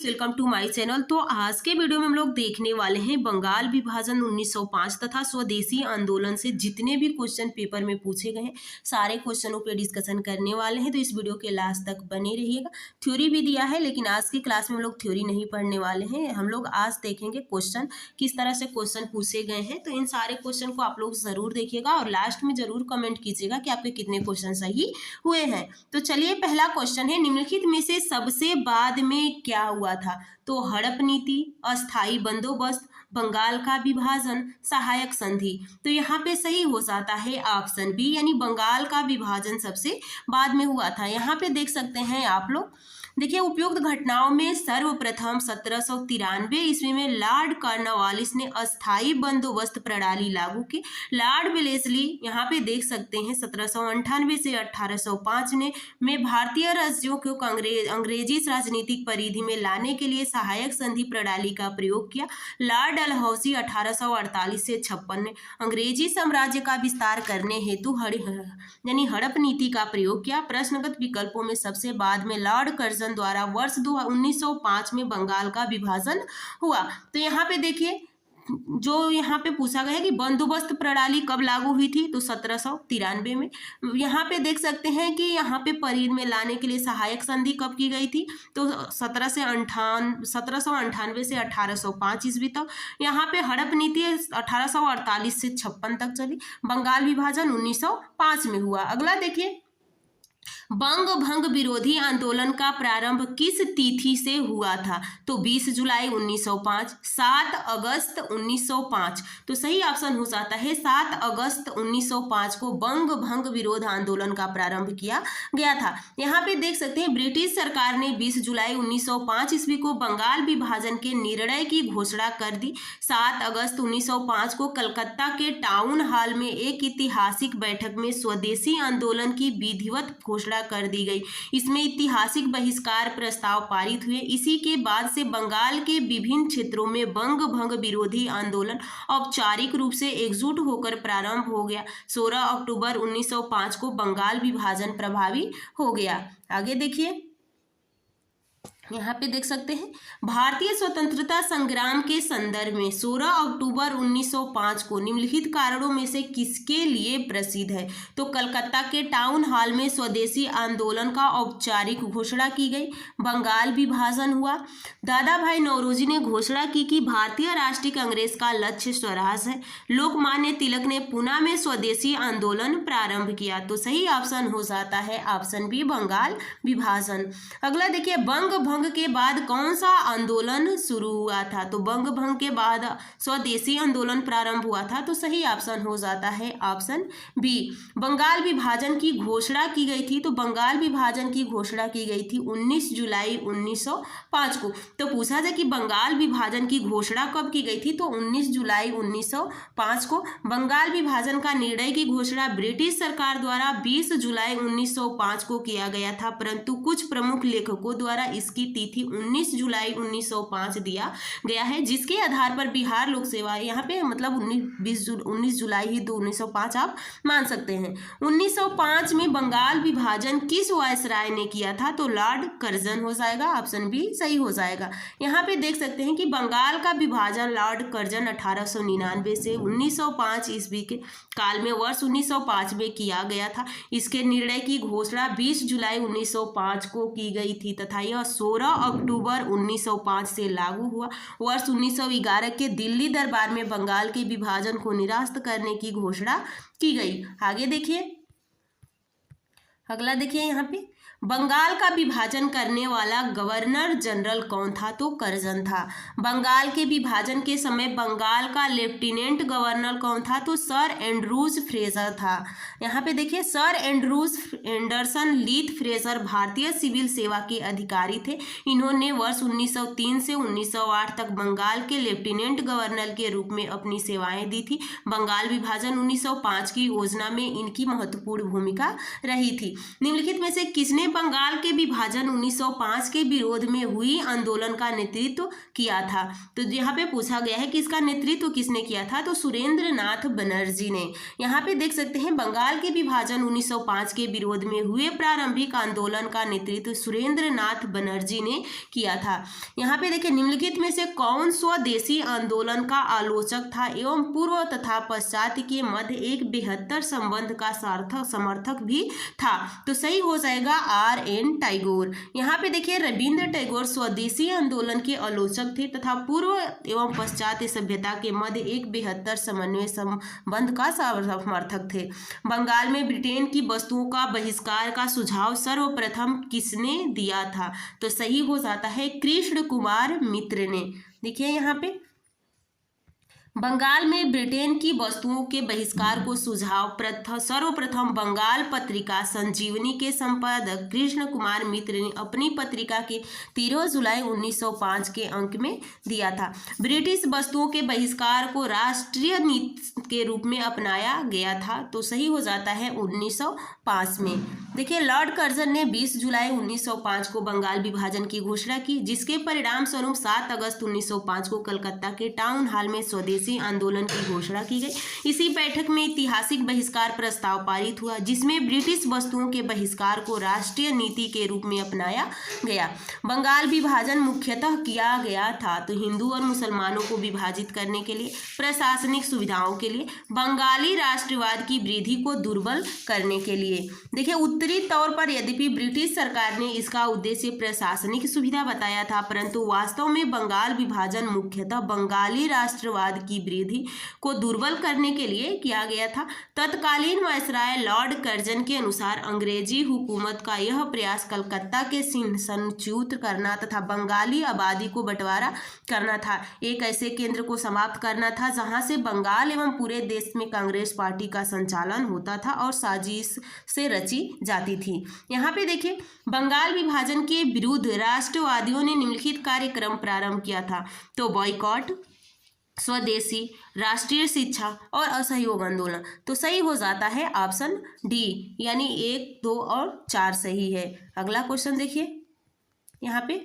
Welcome to my channel. तो आज के वीडियो में हम लोग देखने वाले हैं बंगाल विभाजन 1905 तथा स्वदेशी आंदोलन से जितने भी क्वेश्चन पेपर में पूछे गए हैं सारे क्वेश्चनों पे डिस्कशन करने वाले हैं। तो इस वीडियो के लास्ट तक बने रहिएगा। थ्योरी भी दिया है लेकिन आज की क्लास में हम लोग थ्योरी नहीं पढ़ने वाले हैं। हम लोग आज देखेंगे क्वेश्चन किस तरह से क्वेश्चन पूछे गए हैं। तो इन सारे क्वेश्चन को आप लोग जरूर देखिएगा और लास्ट में जरूर कमेंट कीजिएगा कि आपके कितने क्वेश्चन सही हुए हैं। तो चलिए, पहला क्वेश्चन है, निम्नलिखित में से सबसे बाद में क्या हुआ था? तो हड़प नीति, अस्थाई बंदोबस्त, बंगाल का विभाजन, सहायक संधि। तो यहाँ पे सही हो जाता है ऑप्शन बी, यानी बंगाल का विभाजन सबसे बाद में हुआ था। यहाँ पे देख सकते हैं आप लोग, देखिए, उपयुक्त घटनाओं में सर्वप्रथम 1793 ईस्वी में लॉर्ड कॉर्नवालिस ने अस्थाई बंदोबस्त प्रणाली लागू की। लॉर्ड वेलेस्ली यहाँ पे देख सकते हैं 1798 से 1805 में भारतीय राज्यों को अंग्रेजी राजनीतिक परिधि में लाने के लिए सहायक संधि प्रणाली का प्रयोग किया। लॉर्ड डलहौसी 1848 से 56 ने अंग्रेजी साम्राज्य का विस्तार करने हेतु यानी हड़प नीति का प्रयोग किया। प्रश्नगत विकल्पों में सबसे बाद में लॉर्ड कर्जन द्वारा वर्ष 1905 में बंगाल का विभाजन हुआ। तो यहाँ पे देखिए, जो यहाँ पे पूछा गया है कि बंदोबस्त प्रणाली कब लागू हुई थी, तो 1793 में। यहाँ पे देख सकते हैं कि यहाँ पे परिधि में लाने के लिए सहायक संधि कब की गई थी, तो 1798 से 1805 ईस्वी तक। यहाँ पे हड़प नीति 1848 से 56 तक चली। बंगाल विभाजन 1905 में हुआ। अगला देखिए, बंग भंग विरोधी आंदोलन का प्रारंभ किस तिथि से हुआ था? तो 20 जुलाई 1905, 7 अगस्त 1905। तो सही ऑप्शन हो जाता है 7 अगस्त 1905 को बंग भंग विरोध आंदोलन का प्रारंभ किया गया था। यहाँ पे देख सकते हैं, ब्रिटिश सरकार ने 20 जुलाई 1905 ईस्वी को बंगाल विभाजन के निर्णय की घोषणा कर दी। 7 अगस्त 1905 को कलकत्ता के टाउन हॉल में एक ऐतिहासिक बैठक में स्वदेशी आंदोलन की विधिवत घोषणा कर दी गई। इसमें ऐतिहासिक बहिष्कार प्रस्ताव पारित हुए। इसी के बाद से बंगाल के विभिन्न क्षेत्रों में बंग भंग विरोधी आंदोलन औपचारिक रूप से एकजुट होकर प्रारंभ हो गया। 16 अक्टूबर 1905 को बंगाल विभाजन प्रभावी हो गया। आगे देखिए, यहाँ पे देख सकते हैं, भारतीय स्वतंत्रता संग्राम के संदर्भ में 16 अक्टूबर 1905 को निम्नलिखित कारणों में से किसके लिए प्रसिद्ध है? तो कलकत्ता के टाउन हॉल में स्वदेशी आंदोलन का औपचारिक घोषणा की गई। बंगाल विभाजन हुआ। दादा भाई नौरोजी ने घोषणा की कि भारतीय राष्ट्रीय कांग्रेस का लक्ष्य स्वराज है। लोकमान्य तिलक ने पुणे में स्वदेशी आंदोलन प्रारंभ किया। तो सही ऑप्शन हो जाता है ऑप्शन बी, बंगाल विभाजन। अगला देखिए, बंग भंग के बाद कौन सा आंदोलन शुरू हुआ था? तो बंग भंग के बाद स्वदेशी आंदोलन प्रारंभ हुआ था। तो सही ऑप्शन हो जाता है ऑप्शन बी, बंगाल विभाजन की घोषणा की गई थी। तो बंगाल विभाजन की घोषणा की गई थी 19 जुलाई 1905 को। तो पूछा जाए कि बंगाल विभाजन की घोषणा कब की गई थी, तो 19 जुलाई 1905 को। बंगाल विभाजन का निर्णय की घोषणा ब्रिटिश सरकार द्वारा 20 जुलाई 1905 को किया गया था, परंतु कुछ प्रमुख लेखकों द्वारा इसकी तिथि 19 जुलाई 1905 दिया गया है, जिसके आधार पर बिहार लोक सेवा, यहाँ पे मतलब 19 जुलाई ही 1905 आप मान सकते हैं। 1905 में बंगाल विभाजन किस वायसराय ने किया था? तो लॉर्ड कर्जन हो जाएगा, ऑप्शन बी सही हो जाएगा। यहाँ पे देख सकते हैं कि बंगाल का विभाजन लॉर्ड कर्जन 1899 से 1905 ईस्वी के काल में वर्ष 1905 में किया गया था। इसके निर्णय की घोषणा 20 जुलाई 1905 को की गई थी तथा यह 16 अक्टूबर 1905 से लागू हुआ। वर्ष 1911 के दिल्ली दरबार में बंगाल के विभाजन को निरस्त करने की घोषणा की गई। आगे देखिए, अगला देखिए, यहाँ पे बंगाल का विभाजन करने वाला गवर्नर जनरल कौन था? तो कर्जन था। बंगाल के विभाजन के समय बंगाल का लेफ्टिनेंट गवर्नर कौन था? तो सर एंड्रूज फ्रेजर था। यहाँ पे देखिए, सर एंड्रूज एंडरसन लीथ फ्रेजर भारतीय सिविल सेवा के अधिकारी थे। इन्होंने वर्ष 1903 से 1908 तक बंगाल के लेफ्टिनेंट गवर्नर के रूप में अपनी सेवाएं दी थी। बंगाल विभाजन 1905 की योजना में इनकी महत्वपूर्ण भूमिका रही थी। निम्नलिखित में से किसने बंगाल के विभाजन 1905 के विरोध में हुई आंदोलन का नेतृत्व किया था? तो यहाँ पे पूछा गया है कि इसका नेतृत्व किसने किया था? तो सुरेंद्र नाथ बनर्जी ने। यहाँ पे देख सकते हैं बंगाल के विभाजन 1905 के विरोध में हुए प्रारंभिक आंदोलन का नेतृत्व सुरेंद्र नाथ बनर्जी ने किया था। यहाँ पे देखिए निम्नलिखित में से कौन स्वदेशी आंदोलन का आलोचक था एवं पूर्व तथा पश्चात के मध्य एक बेहतर संबंध का सार्थक समर्थक भी था? तो सही हो जाएगा R.N. टैगोर। यहाँ पे देखिए रविंद्र टैगोर स्वदेशी आंदोलन के आलोचक थे तथा पूर्व एवं पश्चात सभ्यता के मध्य एक बेहतर समन्वय संबंध का समर्थक थे। बंगाल में ब्रिटेन की वस्तुओं का बहिष्कार का सुझाव सर्वप्रथम किसने दिया था? तो सही हो जाता है कृष्ण कुमार मित्र ने। देखिए यहाँ पे बंगाल में ब्रिटेन की वस्तुओं के बहिष्कार को सुझाव सर्वप्रथम बंगाल पत्रिका संजीवनी के संपादक कृष्ण कुमार मित्र ने अपनी पत्रिका के 13 जुलाई 1905 के अंक में दिया था। ब्रिटिश वस्तुओं के बहिष्कार को राष्ट्रीय नीति के रूप में अपनाया गया था। तो सही हो जाता है 1905 में। देखिए लॉर्ड कर्जन ने 20 जुलाई 1905 को बंगाल विभाजन की घोषणा की, जिसके परिणाम स्वरूप 7 अगस्त 1905 को कलकत्ता के टाउन हॉल में स्वदेशी आंदोलन की घोषणा की गई। इसी बैठक में ऐतिहासिक बहिष्कार प्रस्ताव पारित हुआ, जिसमें ब्रिटिश वस्तुओं के बहिष्कार को राष्ट्रीय नीति के रूप में अपनाया गया। बंगाल विभाजन मुख्यतः किया गया था तो हिंदू और मुसलमानों को विभाजित करने के लिए, प्रशासनिक सुविधाओं के लिए, बंगाली राष्ट्रवाद की वृद्धि को दुर्बल करने के लिए। देखिए उत्तरी तौर पर यद्यपि ब्रिटिश सरकार ने इसका उद्देश्य प्रशासनिक सुविधा बताया था, परंतु वास्तव में बंगाल विभाजन मुख्यतः बंगाली राष्ट्रवाद की वृद्धि को दुर्बल करने के लिए किया गया था। तत्कालीन वायसराय लॉर्ड कर्जन के अनुसार अंग्रेजी हुकूमत का यह प्रयास कलकत्ता के संच्युत करना तथा बंगाली आबादी को बंटवारा करना था। एक ऐसे केंद्र को समाप्त करना था जहां से बंगाल एवं पूरे देश में कांग्रेस पार्टी का संचालन होता था और साजिश से रची जाती थी। यहाँ पे देखिए बंगाल विभाजन के विरुद्ध राष्ट्रवादियों ने निम्नलिखित कार्यक्रम प्रारंभ किया था। तो बॉयकॉट, स्वदेशी, राष्ट्रीय शिक्षा और असहयोग आंदोलन। तो सही हो जाता है ऑप्शन डी, यानी 1, 2 और 4 सही है। अगला क्वेश्चन देखिए यहाँ पे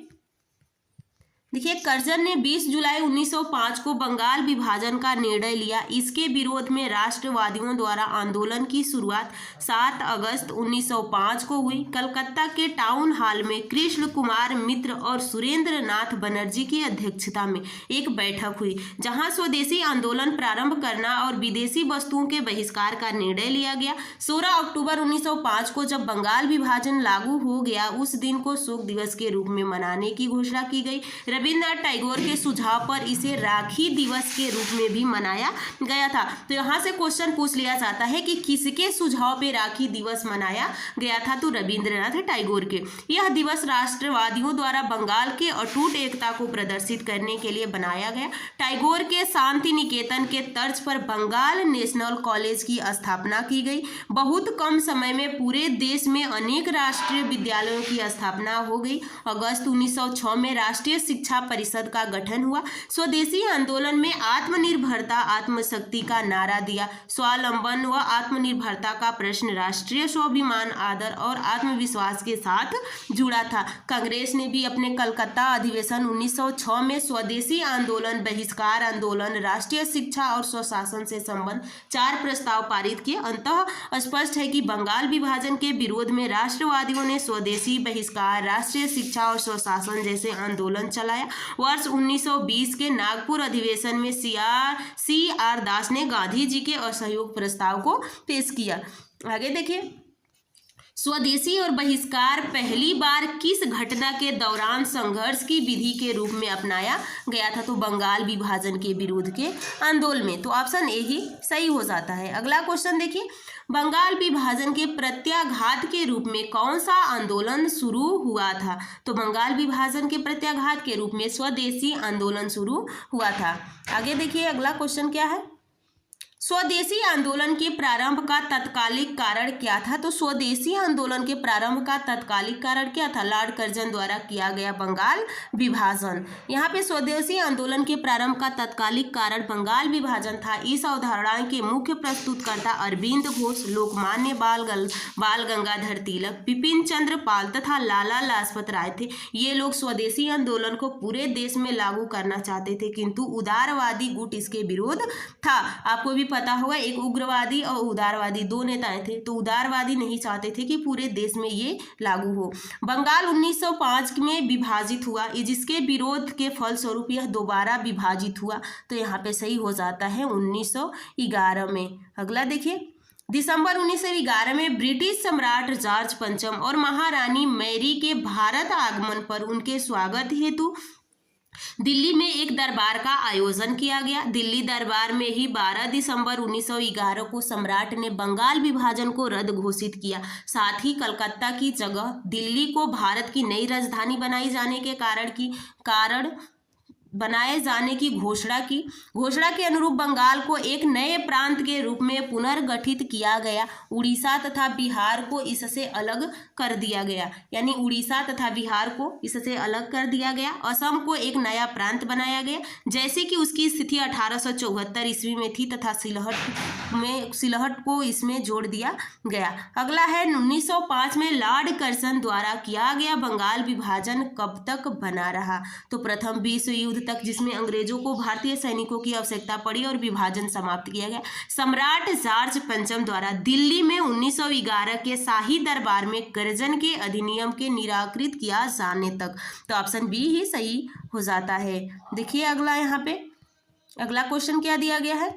देखिए कर्जन ने 20 जुलाई 1905 को बंगाल विभाजन का निर्णय लिया। इसके विरोध में राष्ट्रवादियों द्वारा आंदोलन की शुरुआत 7 अगस्त 1905 को हुई। कलकत्ता के टाउन हॉल में कृष्ण कुमार मित्र और सुरेंद्र नाथ बनर्जी की अध्यक्षता में एक बैठक हुई, जहां स्वदेशी आंदोलन प्रारंभ करना और विदेशी वस्तुओं के बहिष्कार का निर्णय लिया गया। 16 अक्टूबर 1905 को जब बंगाल विभाजन लागू हो गया, उस दिन को शोक दिवस के रूप में मनाने की घोषणा की गई। रविंद्रनाथ टैगोर के सुझाव पर इसे राखी दिवस के रूप में भी मनाया गया था। तो यहाँ से क्वेश्चन पूछ लिया जाता है कि किसके सुझाव पे राखी दिवस मनाया गया था? तो रविंद्रनाथ टैगोर के। यह दिवस राष्ट्रवादियों द्वारा बंगाल के अटूट एकता को प्रदर्शित करने के लिए बनाया गया। टैगोर के शांति निकेतन के तर्ज पर बंगाल नेशनल कॉलेज की स्थापना की गई। बहुत कम समय में पूरे देश में अनेक राष्ट्रीय विद्यालयों की स्थापना हो गई। अगस्त 1906 में राष्ट्रीय शिक्षा परिषद का गठन हुआ। स्वदेशी आंदोलन में आत्मनिर्भरता आत्मशक्ति का नारा दिया। स्वावलंबन व आत्मनिर्भरता का प्रश्न राष्ट्रीय स्वाभिमान, आदर और आत्मविश्वास के साथ जुड़ा था। कांग्रेस ने भी अपने कलकत्ता अधिवेशन 1906 में स्वदेशी आंदोलन, बहिष्कार आंदोलन, राष्ट्रीय शिक्षा और स्वशासन से संबंध 4 प्रस्ताव पारित किए। अंततः स्पष्ट है कि बंगाल विभाजन के विरोध में राष्ट्रवादियों ने स्वदेशी, बहिष्कार, राष्ट्रीय शिक्षा और स्वशासन जैसे आंदोलन चलाया। वर्ष 1920 के नागपुर अधिवेशन में CR दास ने गांधी जी के असहयोग प्रस्ताव को पेश किया। आगे देखिए स्वदेशी और बहिष्कार पहली बार किस घटना के दौरान संघर्ष की विधि के रूप में अपनाया गया था? तो बंगाल विभाजन के विरोध के आंदोलन में। तो ऑप्शन ए ही सही हो जाता है। अगला क्वेश्चन देखिए बंगाल विभाजन के प्रत्याघात के रूप में कौन सा आंदोलन शुरू हुआ था? तो बंगाल विभाजन के प्रत्याघात के रूप में स्वदेशी आंदोलन शुरू हुआ था। आगे देखिए अगला क्वेश्चन क्या है। स्वदेशी आंदोलन के प्रारंभ का तत्कालिक कारण क्या था? तो स्वदेशी आंदोलन के प्रारंभ का तत्कालिक कारण क्या था? लॉर्ड कर्जन द्वारा किया गया बंगाल विभाजन। यहाँ पे स्वदेशी आंदोलन के प्रारंभ का तत्कालिक कारण बंगाल विभाजन था। इस अवधारणा के मुख्य प्रस्तुतकर्ता अरविंद घोष, लोकमान्य बाल गंगाधर तिलक, बिपिन चंद्र पाल तथा लाला लाजपत राय थे। ये लोग स्वदेशी आंदोलन को पूरे देश में लागू करना चाहते थे, किंतु उदारवादी गुट इसके विरोध था। आपको भी पता होगा, एक उग्रवादी और उदारवादी दो नेताएं थे। तो उदारवादी नहीं चाहते थे कि पूरे देश में ये लागू हो। बंगाल 1905 में विभाजित हुआ, जिसके विरोध के फलस्वरूप यह दोबारा विभाजित हुआ। तो यहाँ पे सही हो जाता है 1911 में। अगला देखिए, दिसंबर 1911 में ब्रिटिश सम्राट जॉर्ज पंचम और महारानी मैरी के भारत आगमन पर उनके स्वागत हेतु दिल्ली में एक दरबार का आयोजन किया गया। दिल्ली दरबार में ही 12 दिसंबर 1911 को सम्राट ने बंगाल विभाजन को रद्द घोषित किया। साथ ही कलकत्ता की जगह दिल्ली को भारत की नई राजधानी बनाए जाने की घोषणा की। घोषणा के अनुरूप बंगाल को एक नए प्रांत के रूप में पुनर्गठित किया गया। उड़ीसा तथा बिहार को इससे अलग कर दिया गया, यानी उड़ीसा तथा बिहार को इससे अलग कर दिया गया। असम को एक नया प्रांत बनाया गया, जैसे कि उसकी स्थिति 1874 ईस्वी में थी, तथा सिलहट को इसमें जोड़ दिया गया। अगला है 1905 में लॉर्ड कर्जन द्वारा किया गया बंगाल विभाजन कब तक बना रहा? तो प्रथम विश्व युद्ध तक, जिसमें अंग्रेजों को भारतीय सैनिकों की आवश्यकता पड़ी और विभाजन समाप्त किया गया। सम्राट जॉर्ज पंचम द्वारा दिल्ली में 1911 के शाही दरबार में कर्जन के अधिनियम के निराकृत किया जाने तक। तो ऑप्शन बी ही सही हो जाता है। देखिए अगला, यहाँ पे अगला क्वेश्चन क्या दिया गया है?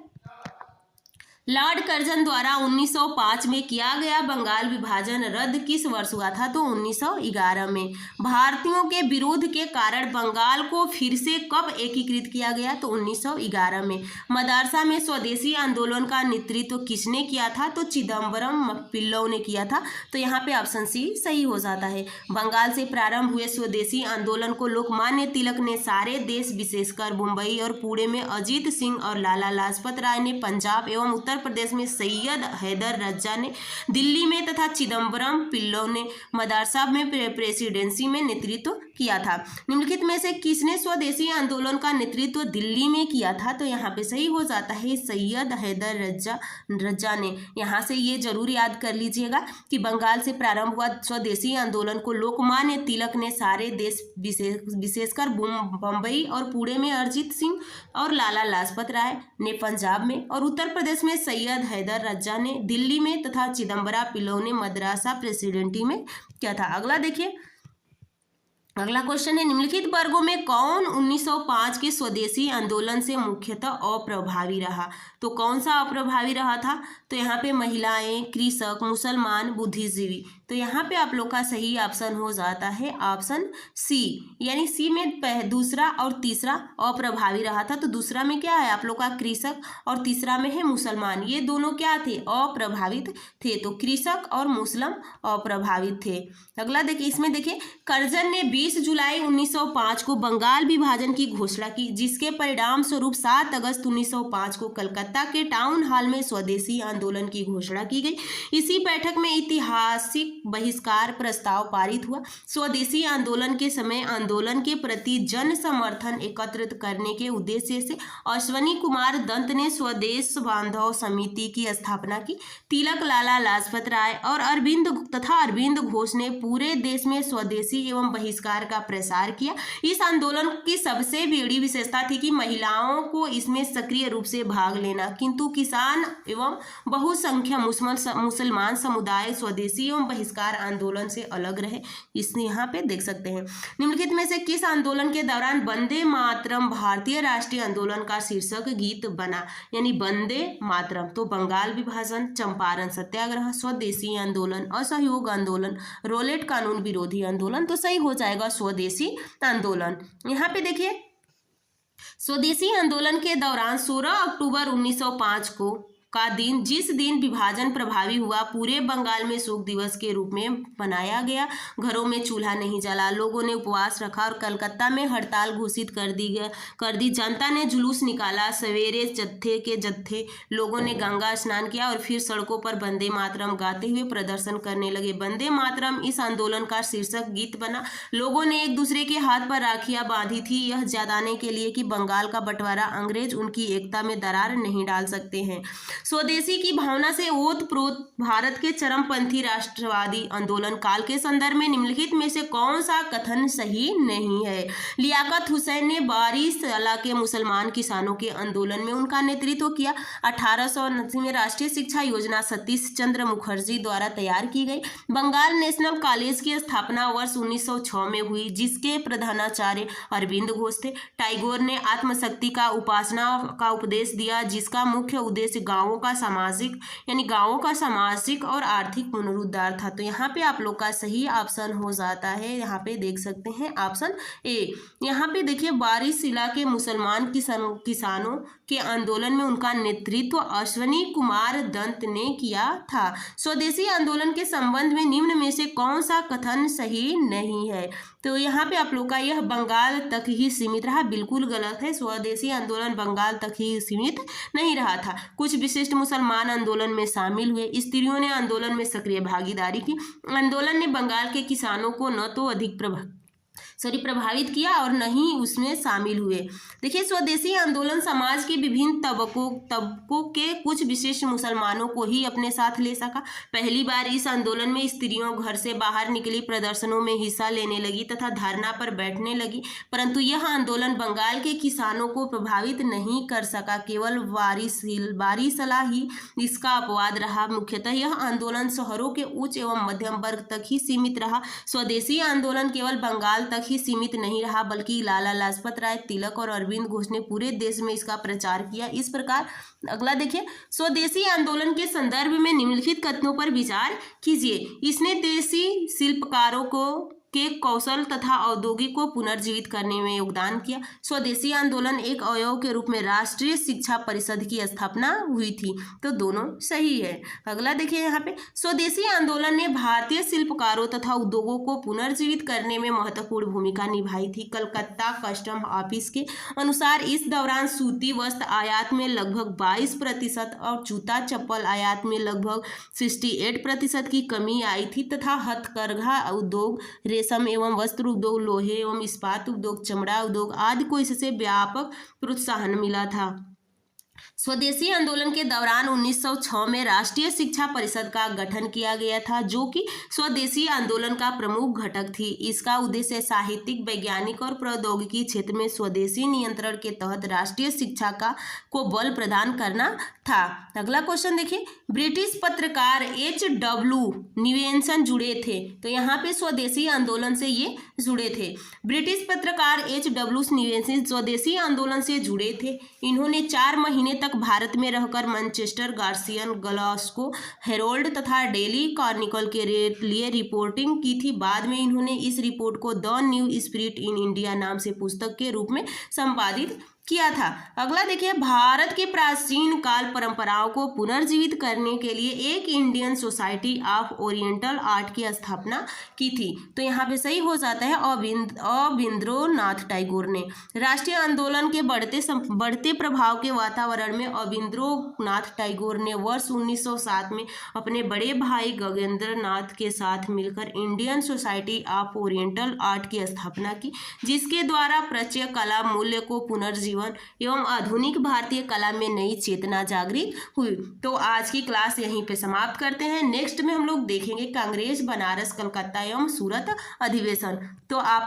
लॉर्ड कर्जन द्वारा 1905 में किया गया बंगाल विभाजन रद्द किस वर्ष हुआ था? तो 1911 में। भारतीयों के विरोध के कारण बंगाल को फिर से कब एकीकृत किया गया? तो 1911 में। मदरसा में स्वदेशी आंदोलन का नेतृत्व किसने किया था? तो चिदम्बरम पिल्लौ ने किया था। तो यहाँ पे ऑप्शन सी सही हो जाता है। बंगाल से प्रारंभ हुए स्वदेशी आंदोलन को लोकमान्य तिलक ने सारे देश, विशेषकर मुंबई और पुणे में अजीत सिंह और लाला लाजपत राय ने, पंजाब एवं उत्तर प्रदेश में सैयद हैदर रज्जा ने, दिल्ली में तथा चिदम्बरम पिल्लौ ने मदरसा में प्रेसिडेंसी में नेतृत्व किया था। निम्नलिखित में से किसने स्वदेशी आंदोलन का नेतृत्व दिल्ली में किया था? तो यहाँ पे सही हो जाता है सैयद हैदर रज्जा ने। यहाँ से ये जरूर याद कर लीजिएगा कि बंगाल से प्रारंभ हुआ स्वदेशी आंदोलन को लोकमान्य तिलक ने सारे देश, विशेषकर बम्बई और पुणे में अजीत सिंह और लाला लाजपत राय ने, पंजाब में और उत्तर प्रदेश में सैयद हैदर रज्जा ने, दिल्ली में तथा चिदम्बरा पिल्लौ ने मद्रासा प्रेसिडेंटी में किया था। अगला देखिए, अगला क्वेश्चन है, निम्नलिखित वर्गों में कौन 1905 के स्वदेशी आंदोलन से मुख्यतः अप्रभावी रहा? तो कौन सा अप्रभावी रहा था? तो यहाँ पे महिलाएं, कृषक, मुसलमान, बुद्धिजीवी। तो यहाँ पे आप लोग का सही ऑप्शन हो जाता है ऑप्शन सी, यानी सी में दूसरा और तीसरा अप्रभावी रहा था। तो दूसरा में क्या है आप लोग का? कृषक, और तीसरा में है मुसलमान। ये दोनों क्या थे? अप्रभावित थे। तो कृषक और मुस्लिम अप्रभावित थे। अगला देखिए, इसमें देखिए, कर्जन ने 20 जुलाई 1905 को बंगाल विभाजन की घोषणा की, जिसके परिणाम स्वरूप 7 अगस्त 1905 को कलकत्ता के टाउन हॉल में स्वदेशी आंदोलन की घोषणा की गई। इसी बैठक में ऐतिहासिक बहिष्कार प्रस्ताव पारित हुआ। स्वदेशी आंदोलन के समय आंदोलन के प्रति जन समर्थन एकत्रित करने के उद्देश्य से अश्वनी कुमार दत्त ने स्वदेश बांधव समिति की स्थापना की। तिलक, लाला लाजपत राय और अरविंद घोष ने पूरे देश में स्वदेशी एवं बहिष्कार का प्रसार किया। इस आंदोलन की सबसे बड़ी विशेषता थी कि महिलाओं को इसमें सक्रिय रूप से भाग लेना, किंतु किसान एवं बहुसंख्यक मुसलमान समुदाय स्वदेशी एवं बहिष्कार आंदोलन से अलग रहे। इसने यहाँ पे देख सकते हैं। निम्नलिखित में से किस आंदोलन के दौरान वंदे मातरम भारतीय राष्ट्रीय आंदोलन का शीर्षक गीत बना? यानी वंदे मातरम। तो बंगाल विभाजन, चंपारण सत्याग्रह, स्वदेशी आंदोलन, असहयोग आंदोलन, रोलेट कानून विरोधी आंदोलन। तो सही हो जाएगा स्वदेशी आंदोलन। यहाँ पे देखिए, स्वदेशी आंदोलन के दौरान 16 अक्टूबर 1905 को का दिन, जिस दिन विभाजन प्रभावी हुआ, पूरे बंगाल में शोक दिवस के रूप में मनाया गया। घरों में चूल्हा नहीं जला, लोगों ने उपवास रखा और कलकत्ता में हड़ताल घोषित कर दी। जनता ने जुलूस निकाला, सवेरे जत्थे के जत्थे लोगों ने गंगा स्नान किया और फिर सड़कों पर वंदे मातरम गाते हुए प्रदर्शन करने लगे। वंदे मातरम इस आंदोलन का शीर्षक गीत बना। लोगों ने एक दूसरे के हाथ पर राखियां बांधी थी, यह जताने के लिए कि बंगाल का बंटवारा अंग्रेज उनकी एकता में दरार नहीं डाल सकते हैं। स्वदेशी की भावना से ओतप्रोत भारत के चरमपंथी राष्ट्रवादी आंदोलन काल के संदर्भ में निम्नलिखित में से कौन सा कथन सही नहीं है? लियाकत हुसैन ने बारिसला के मुसलमान किसानों के आंदोलन में उनका नेतृत्व किया। 1879 में राष्ट्रीय शिक्षा योजना सतीश चंद्र मुखर्जी द्वारा तैयार की गई। बंगाल नेशनल कॉलेज की स्थापना वर्ष 1906 में हुई, जिसके प्रधानाचार्य अरविंद घोष थे। टैगोर ने आत्मशक्ति का उपासना का उपदेश दिया, जिसका मुख्य उद्देश्य गांवों का सामाजिक और आर्थिक पुनरुद्धार था। तो यहाँ पे आप लोग का सही ऑप्शन हो जाता है, यहाँ पे देख सकते हैं ऑप्शन ए। यहाँ पे देखिए बारिसला के मुसलमान किसानों के आंदोलन में उनका नेतृत्व अश्वनी कुमार दत्त ने किया था। स्वदेशी आंदोलन के संबंध में निम्न में से कौन सा कथन सही नहीं है? तो यहाँ पे आप लोग का यह बंगाल तक ही सीमित रहा, बिल्कुल गलत है। स्वदेशी आंदोलन बंगाल तक ही सीमित नहीं रहा था। कुछ विशिष्ट मुसलमान आंदोलन में शामिल हुए। स्त्रियों ने आंदोलन में सक्रिय भागीदारी की। आंदोलन ने बंगाल के किसानों को न तो अधिक प्रभावित किया और न ही उसमें शामिल हुए। देखिए स्वदेशी आंदोलन समाज के विभिन्न तबकों के कुछ विशिष्ट मुसलमानों को ही अपने साथ ले सका। पहली बार इस आंदोलन में स्त्रियों घर से बाहर निकली, प्रदर्शनों में हिस्सा लेने लगी तथा धरना पर बैठने लगी, परंतु यह आंदोलन बंगाल के किसानों को प्रभावित नहीं कर सका। केवल बारिसला ही इसका अपवाद रहा। मुख्यतः यह आंदोलन शहरों के उच्च एवं मध्यम वर्ग तक ही सीमित रहा। स्वदेशी आंदोलन केवल बंगाल तक ही सीमित नहीं रहा, बल्कि लाला लाजपत राय, तिलक और अरविंद घोष ने पूरे देश में इसका प्रचार किया। इस प्रकार अगला देखिए, स्वदेशी आंदोलन के संदर्भ में निम्नलिखित कथनों पर विचार कीजिए। इसने देशी शिल्पकारों के कौशल तथा औद्योगिक को पुनर्जीवित करने में योगदान किया। स्वदेशी आंदोलन एक अवयव के रूप में राष्ट्रीय शिक्षा परिषद की स्थापना हुई थी। तो दोनों सही है। अगला देखिए यहाँ पे, स्वदेशी आंदोलन ने भारतीय शिल्पकारों तथा उद्योगों को पुनर्जीवित करने में महत्वपूर्ण भूमिका निभाई थी। कलकत्ता कस्टम ऑफिस के अनुसार इस दौरान सूती वस्त्र आयात में लगभग 22% और जूता चप्पल आयात में लगभग 68% की कमी आई थी तथा हथकरघा उद्योग, रेशम एवं वस्त्र उद्योग, लोहे एवं इस्पात उद्योग, चमड़ा उद्योग आदि को इससे व्यापक प्रोत्साहन मिला था। स्वदेशी आंदोलन के दौरान 1906 में राष्ट्रीय शिक्षा परिषद का गठन किया गया था, जो कि स्वदेशी आंदोलन का प्रमुख घटक थी। इसका उद्देश्य साहित्यिक, वैज्ञानिक और प्रौद्योगिकी क्षेत्र में स्वदेशी नियंत्रण के तहत राष्ट्रीय शिक्षा को बल प्रदान करना था। अगला क्वेश्चन देखिए, ब्रिटिश पत्रकार H.W. न्यूएसन जुड़े थे। तो यहाँ पे स्वदेशी आंदोलन से ये जुड़े थे। ब्रिटिश पत्रकार H.W. न्यूएसन स्वदेशी आंदोलन से जुड़े थे। इन्होंने 4 महीने तक भारत में रहकर मैनचेस्टर, गार्जियन, ग्लासगो हेरोल्ड तथा डेली क्रॉनिकल के लिए रिपोर्टिंग की थी। बाद में इन्होंने इस रिपोर्ट को the new spirit in India नाम से पुस्तक के रूप में संपादित किया था। अगला देखिए, भारत के प्राचीन काल परंपराओं को पुनर्जीवित करने के लिए एक Indian society of oriental art की स्थापना की थी। तो यहाँ पे सही हो जाता है अविंद्रनाथ टैगोर ने। राष्ट्रीय आंदोलन के बढ़ते प्रभाव के वातावरण में अविंद्रनाथ टैगोर ने वर्ष 1907 में अपने बड़े भाई गगनेंद्र नाथ के साथ मिलकर Indian society of oriental art की स्थापना की, जिसके द्वारा प्राच्य कला मूल्य को पुनर्जीवन एवं आधुनिक भारतीय कला में नई चेतना जागृत हुई। तो आज की क्लास यहीं पे समाप्त करते हैं। नेक्स्ट में हम लोग देखेंगे कांग्रेस, बनारस, कलकत्ता एवं सूरत अधिवेशन। तो आप